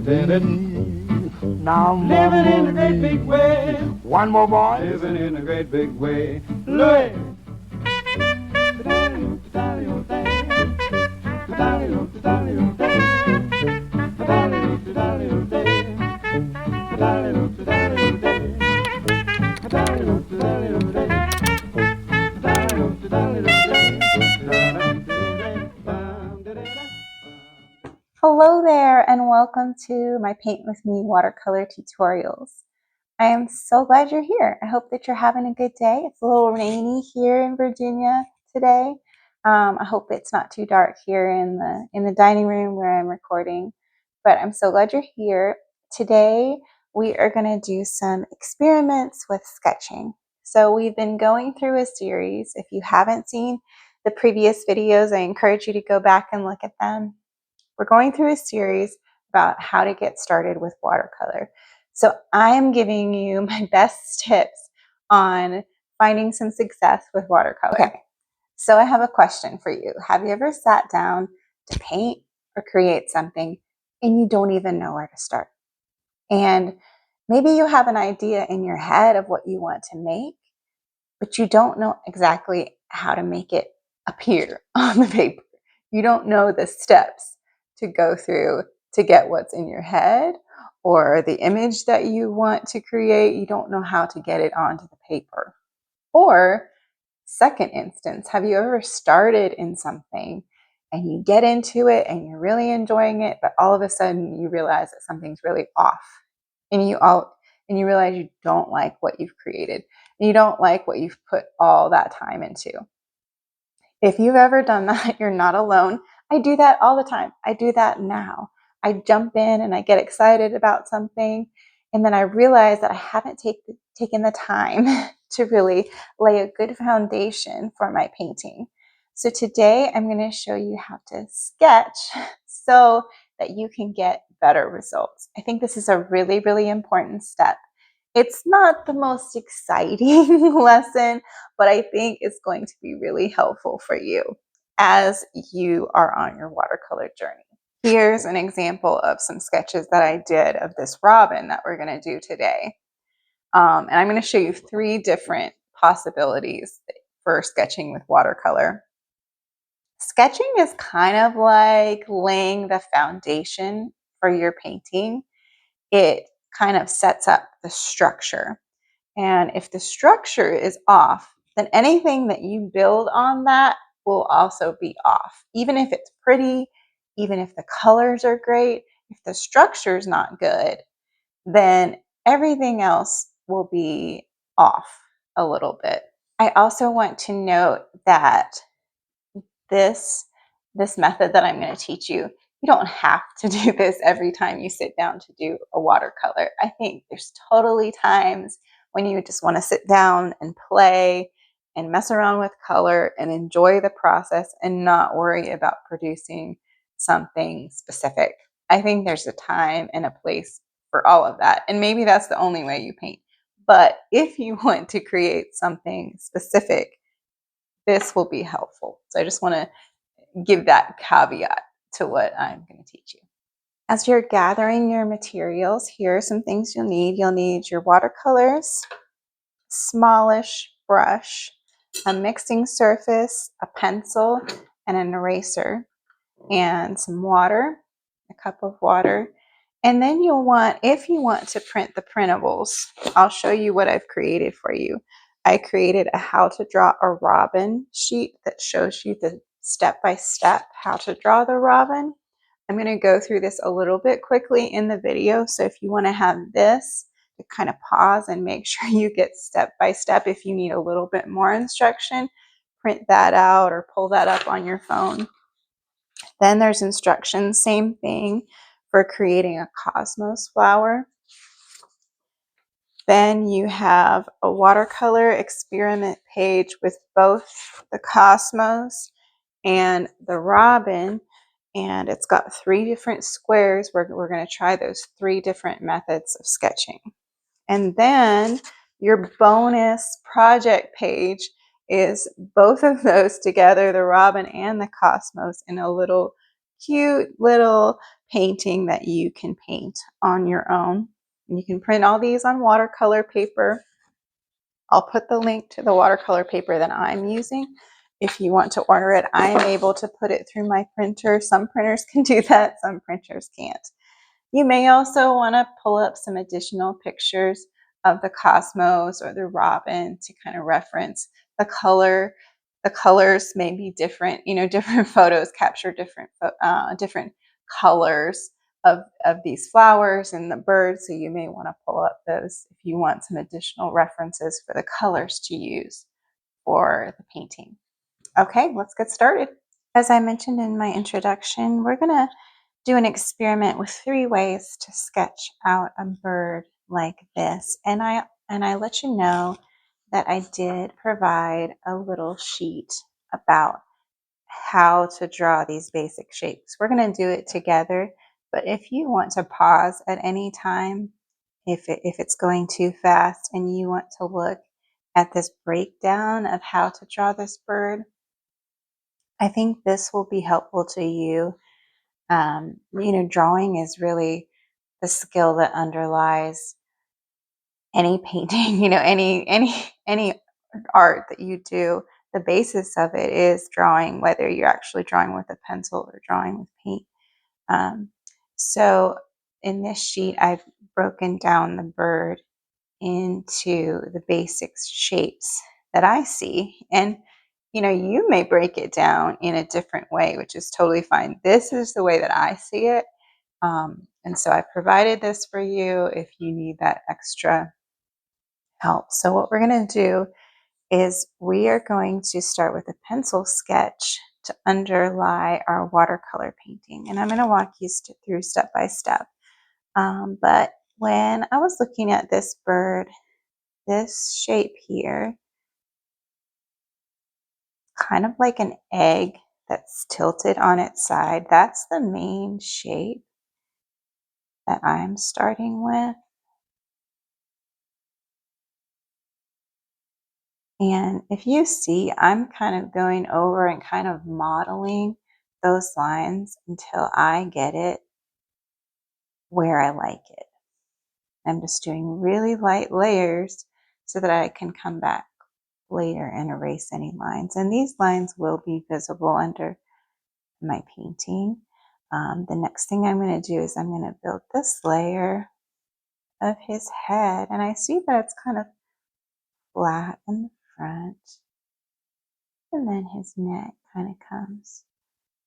Now, Living in a great big way. one more, boy. Living in a great big way. Louis. Hello there, and welcome to my Paint With Me watercolor tutorials. I am so glad you're here. I hope that you're having a good day. It's a little rainy here in Virginia today. I hope it's not too dark here in the dining room where I'm recording, but I'm so glad you're here. Today we are going to do some experiments with sketching. So we've been going through a series. If you haven't seen the previous videos, I encourage you to go back and look at them. We're going through a series about how to get started with watercolor. So I am giving you my best tips on finding some success with watercolor. Okay, so I have a question for you. Have you ever sat down to paint or create something and you don't even know where to start? And maybe you have an idea in your head of what you want to make, but you don't know exactly how to make it appear on the paper. You don't know the steps to go through to get what's in your head or the image that you want to create. You don't know how to get it onto the paper. Or second instance, have you ever started in something and you get into it and you're really enjoying it, but all of a sudden you realize that something's really off and you realize you don't like what you've created and you don't like what you've put all that time into? If you've ever done that, you're not alone. I do that all the time. I do that now. I jump in and I get excited about something, and then I realize that I haven't taken the time to really lay a good foundation for my painting. So today I'm going to show you how to sketch so that you can get better results. I think this is a really, really important step. It's not the most exciting lesson, but I think it's going to be really helpful for you as you are on your watercolor journey. Here's an example of some sketches that I did of this robin that we're going to do today. And I'm going to show you 3 different possibilities for sketching with watercolor. Sketching is kind of like laying the foundation for your painting. It kind of sets up the structure. And if the structure is off, then anything that you build on that will also be off. Even if it's pretty, even if the colors are great, if the structure is not good, then everything else will be off a little bit. I also want to note that this method that I'm going to teach you, you don't have to do this every time you sit down to do a watercolor. I think there's totally times when you just want to sit down and play and mess around with color and enjoy the process and not worry about producing something specific. I think there's a time and a place for all of that. And maybe that's the only way you paint. But if you want to create something specific, this will be helpful. So I just want to give that caveat to what I'm going to teach you. As you're gathering your materials, here are some things you'll need. You'll need your watercolors, smallish brush, a mixing surface, a pencil, and an eraser, and some water, a cup of water. And then you'll want, if you want to print the printables, I'll show you what I've created for you. I created a how to draw a robin sheet that shows you the step-by-step how to draw the robin. I'm going to go through this a little bit quickly in the video. So if you want to have this, to kind of pause and make sure you get step-by-step. If you need a little bit more instruction, print that out or pull that up on your phone. Then there's instructions, same thing, for creating a cosmos flower. Then you have a watercolor experiment page with both the cosmos and the robin, and it's got 3 different squares where we're going to try those 3 different methods of sketching. And then your bonus project page is both of those together, the robin and the cosmos, in a little cute little painting that you can paint on your own. And you can print all these on watercolor paper. I'll put the link to the watercolor paper that I'm using. If you want to order it, I am able to put it through my printer. Some printers can do that, some printers can't. You may also want to pull up some additional pictures of the cosmos or the robin to kind of reference the color. The colors may be different. Different photos capture different colors of these flowers and the birds. So you may want to pull up those if you want some additional references for the colors to use for the painting. Okay, let's get started. As I mentioned in my introduction, we're going to do an experiment with 3 ways to sketch out a bird like this. And I let you know that I did provide a little sheet about how to draw these basic shapes. We're going to do it together, but if you want to pause at any time, if it's going too fast and you want to look at this breakdown of how to draw this bird, I think this will be helpful to you. Drawing is really the skill that underlies any painting, any art that you do. The basis of it is drawing, whether you're actually drawing with a pencil or drawing with paint. So in this sheet, I've broken down the bird into the basic shapes that I see. And you may break it down in a different way, which is totally fine. This is the way that I see it. And so I provided this for you if you need that extra help. So what we're going to do is we are going to start with a pencil sketch to underlie our watercolor painting. And I'm going to walk you through step by step. But when I was looking at this bird, this shape here, kind of like an egg that's tilted on its side, that's the main shape that I'm starting with. And if you see, I'm kind of going over and kind of modeling those lines until I get it where I like it. I'm just doing really light layers so that I can come back later and erase any lines. And these lines will be visible under my painting. The next thing I'm going to do is I'm going to build this layer of his head. And I see that it's kind of flat in the front. And then his neck kind of comes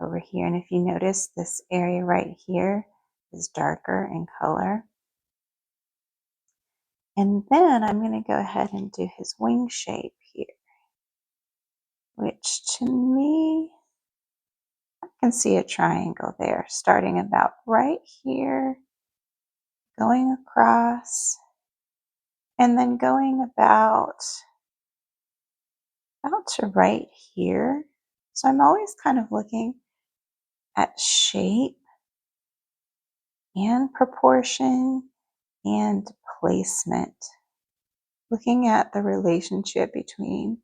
over here. And if you notice, this area right here is darker in color. And then I'm going to go ahead and do his wing shape here, which to me, I can see a triangle there, starting about right here, going across, and then going about to right here. So I'm always kind of looking at shape and proportion and placement, looking at the relationship between,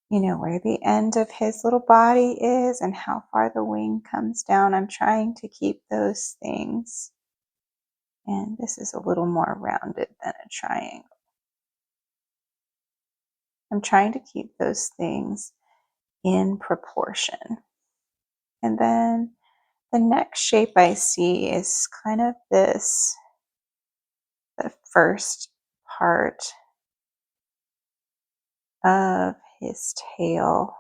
where the end of his little body is and how far the wing comes down. I'm trying to keep those things. And this is a little more rounded than a triangle. I'm trying to keep those things in proportion. And then the next shape I see is kind of this, the first part of his tail.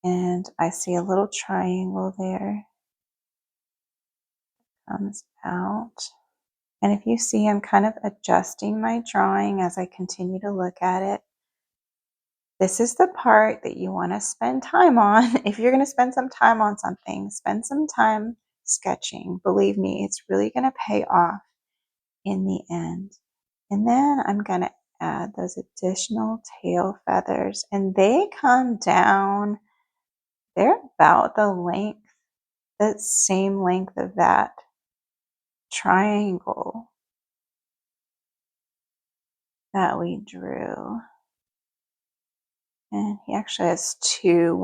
And I see a little triangle there. Comes out. And if you see, I'm kind of adjusting my drawing as I continue to look at it. This is the part that you want to spend time on. If you're going to spend some time on something, spend some time sketching. Believe me, it's really going to pay off in the end. And then I'm going to add those additional tail feathers, and they come down. They're about the same length of that triangle that we drew. And he actually has two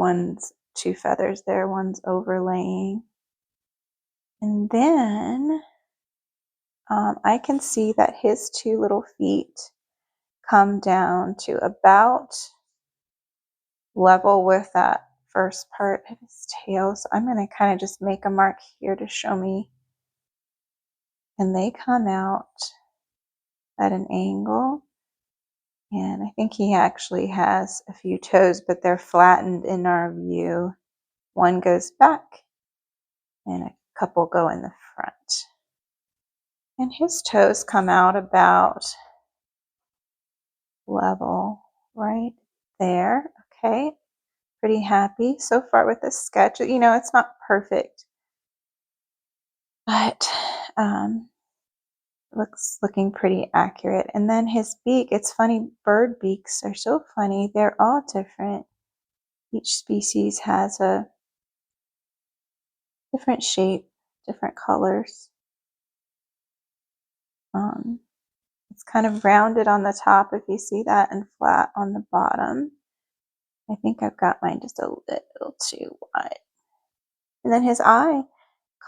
two feathers there, one's overlaying. And then I can see that his two little feet come down to about level with that first part of his tail. So I'm going to kind of just make a mark here to show me. And they come out at an angle. And I think he actually has a few toes, but they're flattened in our view. One goes back and a couple go in the front. And his toes come out about level right there. Okay, pretty happy so far with this sketch. You know, it's not perfect, but looking pretty accurate. And then his beak, it's funny, bird beaks are so funny. They're all different. Each species has a different shape, different colors. It's kind of rounded on the top, if you see that, and flat on the bottom. I think I've got mine just a little too wide. And then his eye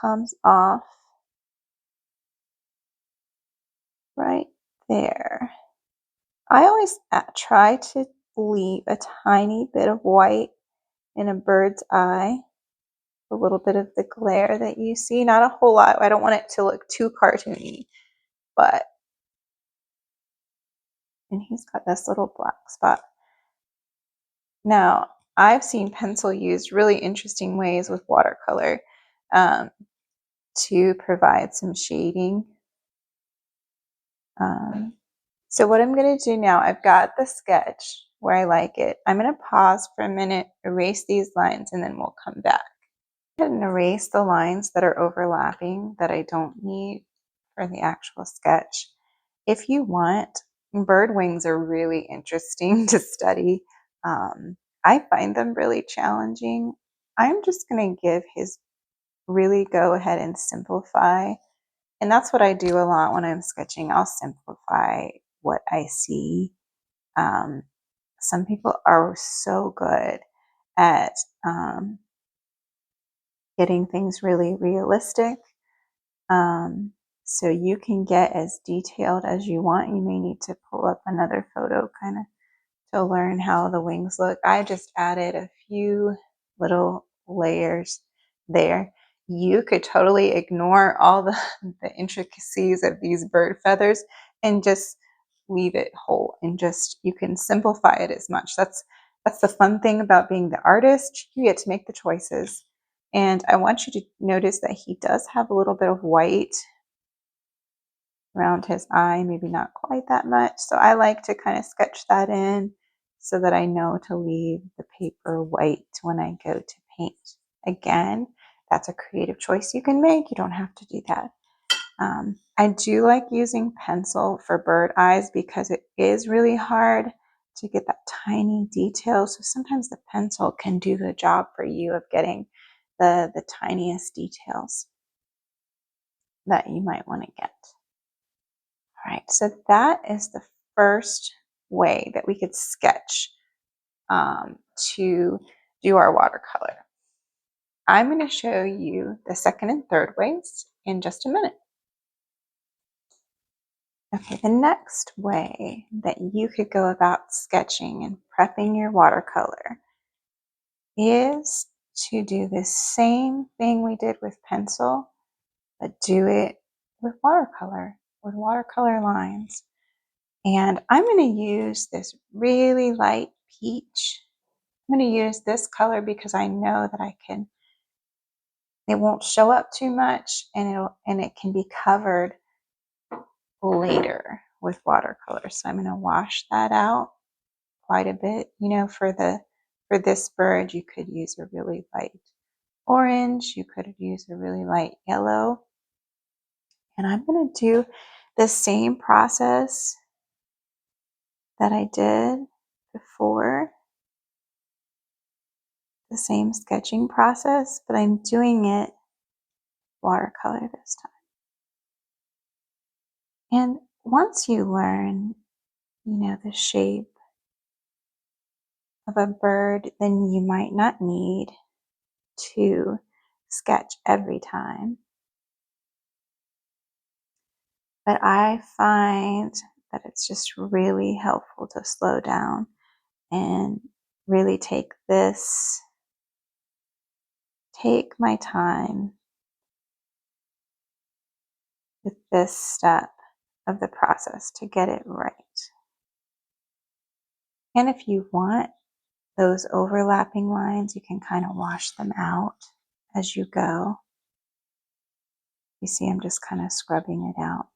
comes off right there. I always try to leave a tiny bit of white in a bird's eye, a little bit of the glare that you see, not a whole lot. I don't want it to look too cartoony, but, and he's got this little black spot. Now, I've seen pencil used really interesting ways with watercolor to provide some shading. So what I'm going to do now, I've got the sketch where I like it. I'm going to pause for a minute, erase these lines, and then we'll come back. Go ahead and erase the lines that are overlapping that I don't need for the actual sketch. If you want, bird wings are really interesting to study. I find them really challenging. I'm just going to give his really go ahead and simplify. And that's what I do a lot when I'm sketching. I'll simplify what I see. Some people are so good at getting things really realistic. So you can get as detailed as you want. You may need to pull up another photo kind of to learn how the wings look. I just added a few little layers there. You could totally ignore all the intricacies of these bird feathers and just leave it whole, and just, you can simplify it as much. That's the fun thing about being the artist. You get to make the choices. And I want you to notice that he does have a little bit of white around his eye, maybe not quite that much. So I like to kind of sketch that in so that I know to leave the paper white when I go to paint. Again, that's a creative choice you can make. You don't have to do that. I do like using pencil for bird eyes because it is really hard to get that tiny detail. So sometimes the pencil can do the job for you of getting the tiniest details that you might want to get. All right, so that is the first way that we could sketch to do our watercolor. I'm going to show you the second and third ways in just a minute. Okay, the next way that you could go about sketching and prepping your watercolor is to do the same thing we did with pencil, but do it with watercolor lines. And I'm going to use this really light peach. I'm going to use this color because I know that it won't show up too much, and it can be covered later with watercolor. So I'm going to wash that out quite a bit. You know, for this bird, you could use a really light orange, you could use a really light yellow. And I'm going to do the same process that I did before, the same sketching process, but I'm doing it watercolor this time. And once you learn, you know, the shape of a bird, then you might not need to sketch every time. But I find that it's just really helpful to slow down and really take my time with this step of the process to get it right. And if you want those overlapping lines, you can kind of wash them out as you go. You see, I'm just kind of scrubbing it out.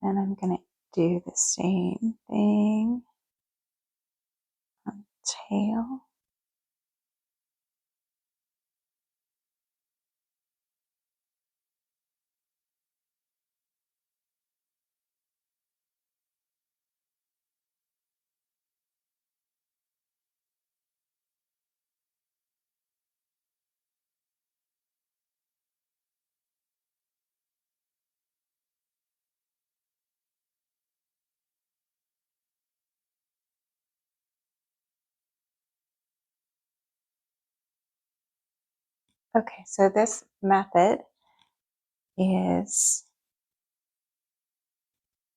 And I'm going to do the same thing on the tail. Okay, so this method is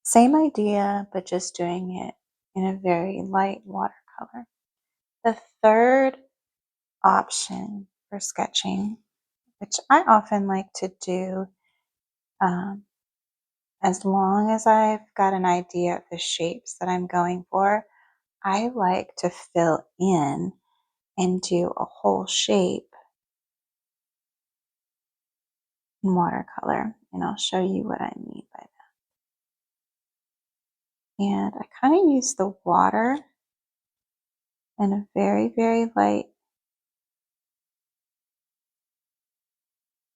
same idea, but just doing it in a very light watercolor. The third option for sketching, which I often like to do, as long as I've got an idea of the shapes that I'm going for, I like to fill in and do a whole shape in watercolor. And I'll show you what I mean by that. And I kind of use the water and a very, very light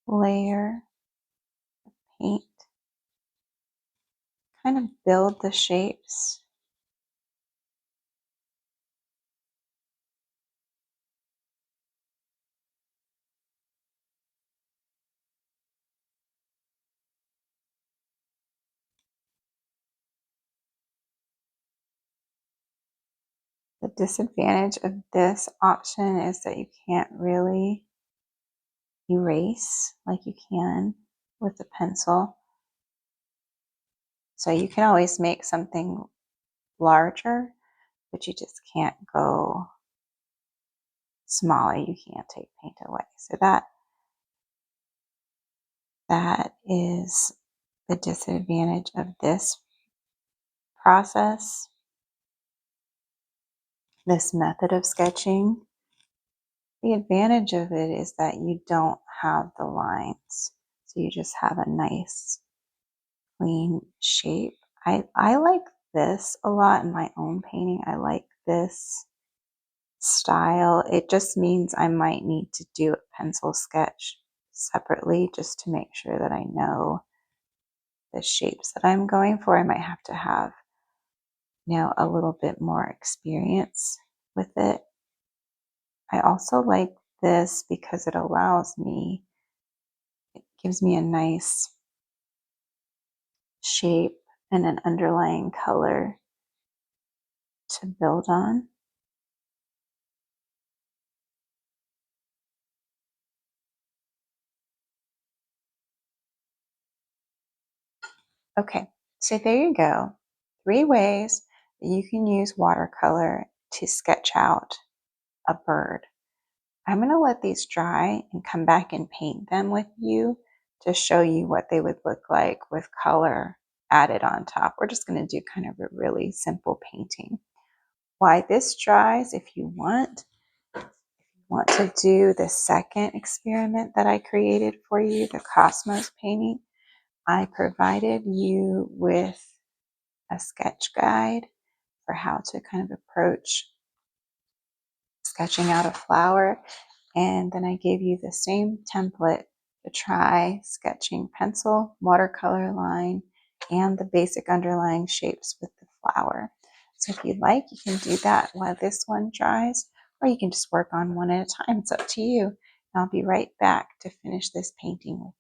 layer of paint, kind of build the shapes. The disadvantage of this option is that you can't really erase like you can with a pencil. So you can always make something larger, but you just can't go smaller. You can't take paint away. So that is the disadvantage of this process, this method of sketching. The advantage of it is that you don't have the lines. So you just have a nice clean shape. I like this a lot in my own painting. I like this style. It just means I might need to do a pencil sketch separately just to make sure that I know the shapes that I'm going for. I might have to have, a little bit more experience with it. I also like this because it gives me a nice shape and an underlying color to build on. Okay, so there you go. 3 ways that you can use watercolor to sketch out a bird. I'm going to let these dry and come back and paint them with you to show you what they would look like with color added on top. We're just going to do kind of a really simple painting. While this dries, if you want to do the second experiment that I created for you, the Cosmos painting, I provided you with a sketch guide for how to kind of approach sketching out a flower. And then I gave you the same template to try sketching pencil, watercolor line, and the basic underlying shapes with the flower. So if you'd like, you can do that while this one dries, or you can just work on one at a time. It's up to you. I'll be right back to finish this painting with you.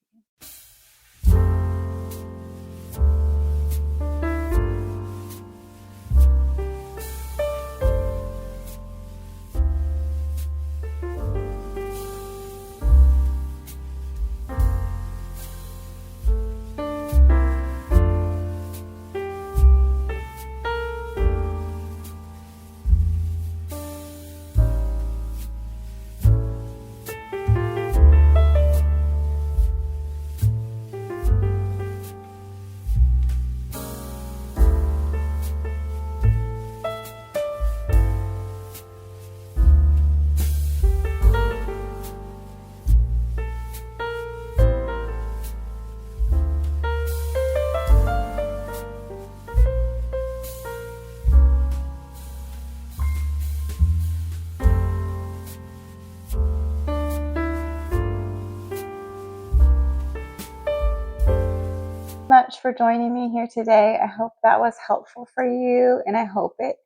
Much for joining me here today. I hope that was helpful for you, and I hope it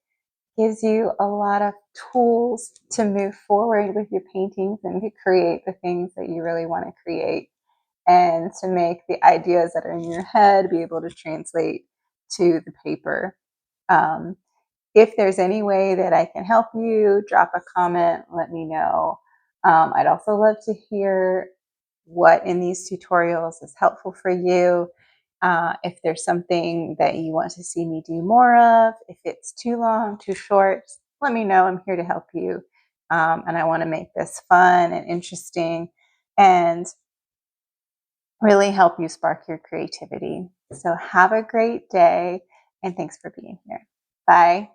gives you a lot of tools to move forward with your paintings and to create the things that you really want to create, and to make the ideas that are in your head be able to translate to the paper. If there's any way that I can help you, drop a comment, let me know. I'd also love to hear what in these tutorials is helpful for you. If there's something that you want to see me do more of, if it's too long, too short, let me know. I'm here to help you. And I want to make this fun and interesting and really help you spark your creativity. So have a great day, and thanks for being here. Bye.